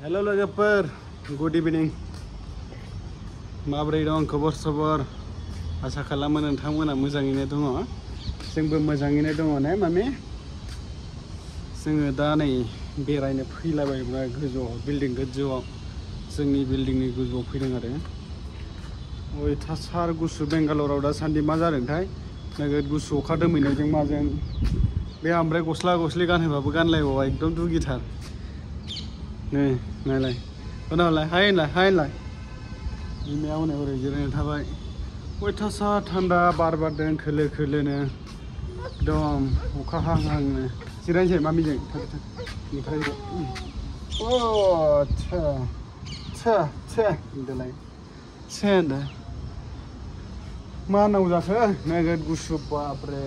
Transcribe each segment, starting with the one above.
Hello लोगोफोर good इभिनिं माबोरै दं खबर सबर आसा खालामो नोंथांमोना मोजाङैनो दङ जोंबो मोजाङैनो दङ ने मामि जोङो दा नै बेरायनो फैलाबायबाय गोजौआव बिल्डिं गोजौआव जोंनि बिल्डिंनि गोजौआव फैदों आरो अयथासार गुसु बेंगालराव दासान्दि मा जादोंथाय नोगोद गुसु अखा दोमैनायजों माजों बे ओमफ्राय गस्ला गस्लि गानहोबाबो गानलायबावा एकदम दुगिथार नै नायलाय उनावलाय हाय होनलाय बिमाया उनाव ओरै जिरायना थाबाय अयथासार थान्दा बार बारदों खोलो खोलोनो एकदम अखा हाहांनो जिरायनोसै मामिजों ओमफ्राय होनदोलाय होनदो मा नांगौ जाखो नोगोद गुसु बाब्रे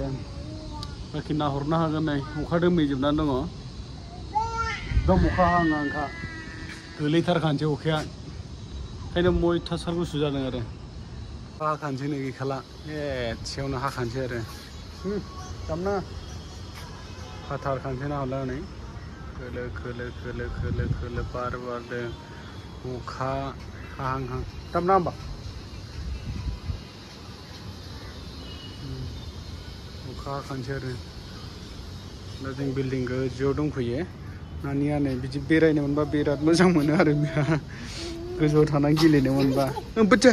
बाखि नाहरनो हागोन नै अखा दोमैजोबनानै दङ एकदम अखा हाहांखा गोलैथारखानोसै अखाया ओंखायनो अयथासार गुसु जादों आरो हाखानोसै नै गैखाला एसेयावनो हाखानोसै आरो दामना हाथारखानोसै नाहरला हनै खोलो खोलो खोलो खोलो खोलो बार बारदों अखा हाहांहां दामना होमबा अखा हाखानोसै आरो दा जों बिल्डिं गोजौआव दंफैयो नानिया नै बिदि बेरायनो मोनबा बिराद मोजां मोनो आरो गोजौआव थानानै गेलेनो मोनबा बोथो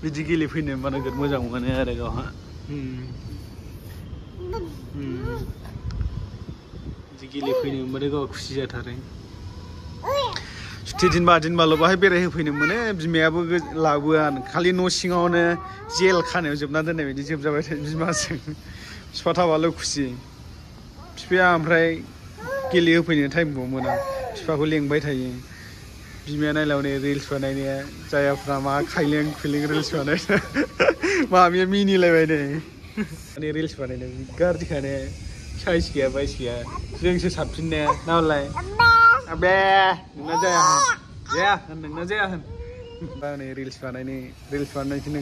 बिदि गेलेफैनो मोनबा नोगोद मोजां मोनो आरो गावहा बिदि गेलेफैनो मोनबाथाय गावहा खुसि जाथारो सुथि दिनबाल' बाहाय बेरायहोफैनो मोनो बिमायाबो लाबोआ खालि न' सिङावनो जेल खानायाव जोबना दोननाय बायदि जोबजाबाय थायो बिमाजों बिफा थाबाल' खुसि बिफाया ओमफ्राय गेलेहोफैनो टाइमखौ मोना बिफाखौ लेंबाय थायो बिमाया नायलाव नै रिल्स बानायनाया जायाफ्रा मा खायलें खुइलें रिल्स बानायना मामिया मिनिलायबाय नै माने रिल्स बानायनो गाज्रिखाने साइस गैया बाइस गैया जोंसो साबसिन ने नालाय बे नोंना जाया होन नोंना जाया होन दा नै रिल्स बानायनो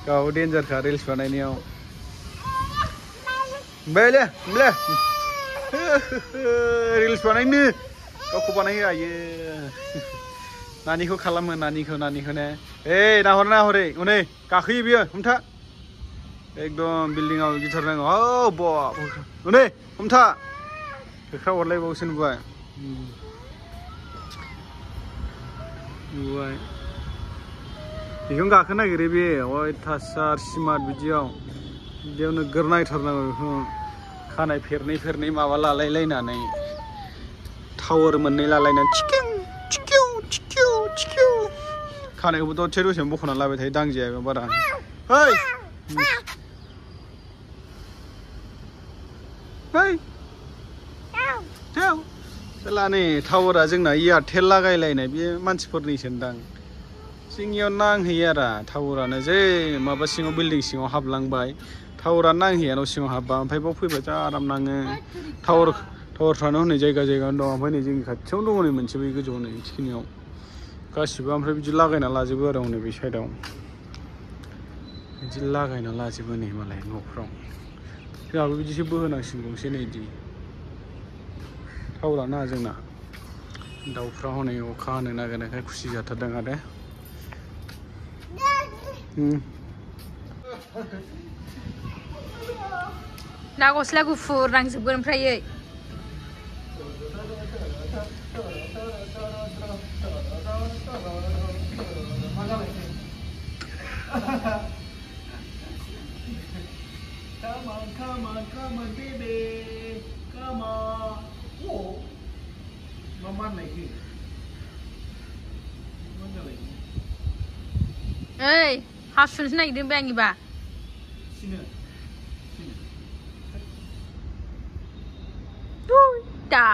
गाव डेन्जारखा रिल्स बानायनायाव बेले रिल्स बानायनो गावखौ बानायो आयो नानिखौ खालामो नानिखौ ने नाहरै हनै गाखोयो बियो हमथा एकदम बिल्डिंआव गिथारनांगौ औ बाब हनै हमथा होख्रा हरलायबावसो नुबाय बेखौनो गाखोनो नागिरो बे अयथासार स्मार्ट बिदियाव नोगोर नायथारनांगौ बेखौ खानाय फेरनै माबा लालायलायनानै टावार मोननै लालायनानै थिकिउ खानायखौबो दसेनो बख'नानै लाबाय थायो दांजाया बारा नै टावारा जोंना एयारटेल लागायलायनाय बे मानसिफोरनिसोदां जोंनियाव नांहैयो आरो टावारानो जै माबा सिङाव बिल्डिं सिङाव हाबलांबाय टावारानो नांहैया न' सिङाव हाबबा ओमफ्राय बाव फैबा जा आराम नाङो टावार थानो हनै जायगायावनो दं ओमफ्राय नै जोंनि खाथियावनो दङ नै मोनसे बै गोजौआव नै थिखिनियाव गासिबो ओमफ्राय बिदि लागायना लाजोबो आरो हनै बे साइडआव बिदि लागायना लाजोबो नै मालाय न'फ्राव जोंहाबो बिदिसो बोहोनांसिगौ गंसे नै बिदि टावारानो नाङा जोंना दाउफ्रा हनै अखा हानो नागिरनायखाय खुसि जाथारदों आरो ना गस्ला गुफुर नांजोबगोन ओमफ्राय Come on, baby. Come on. Oh. Mama lagi. Mana lagi? हासुनोसो नागिरदों बे आंनिबा Sini. दा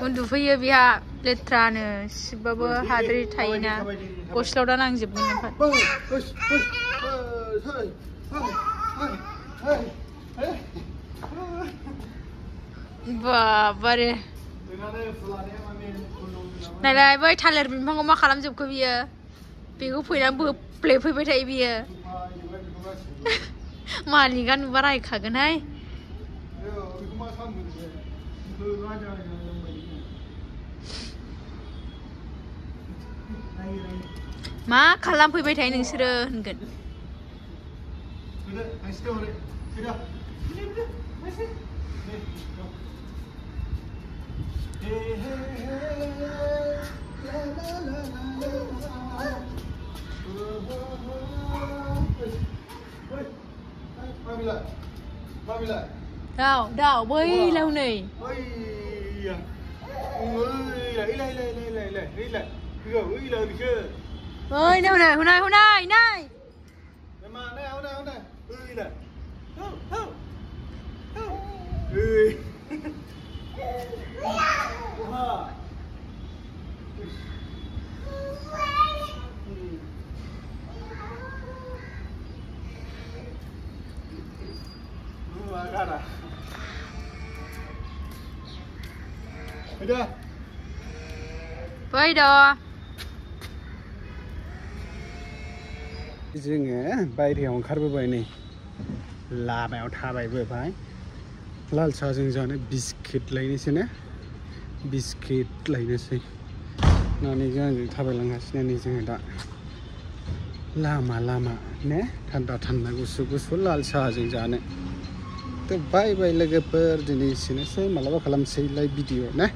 उन्दुफैयो बेहा लेथ्रानो सिबाबो हाद्रि थायोना गस्लायाव दा नांजोबगोन बाबारे नायलाय बै थालिर बिफांखौ मा खालामजोबखो बियो बेखौ फैनानै बोफ्लेफैबाय थायो बियो मालिका नुबा रायखागोनहाय मा खालामफैबाय थायो नोंसोरो होनगोन đào bơi lâu này ơi đâu này hôm nay này bơi đò जोङो बायहेरायाव ओंखारबोबाय नै लामायाव थाबायबोबाय लाल साहाजों जानो बिस्किट लायनोसै ना बिस्किट लायनोसै नानिजों आंजों थाबायलांगासिनो नै जोङो दा लामा ने थान्दा गुसु लाल साहाजों जानो थ' बाय लोगोफोर दिनै एसेनोसै मालाबा खालामसै लाइभ भिडिअ ना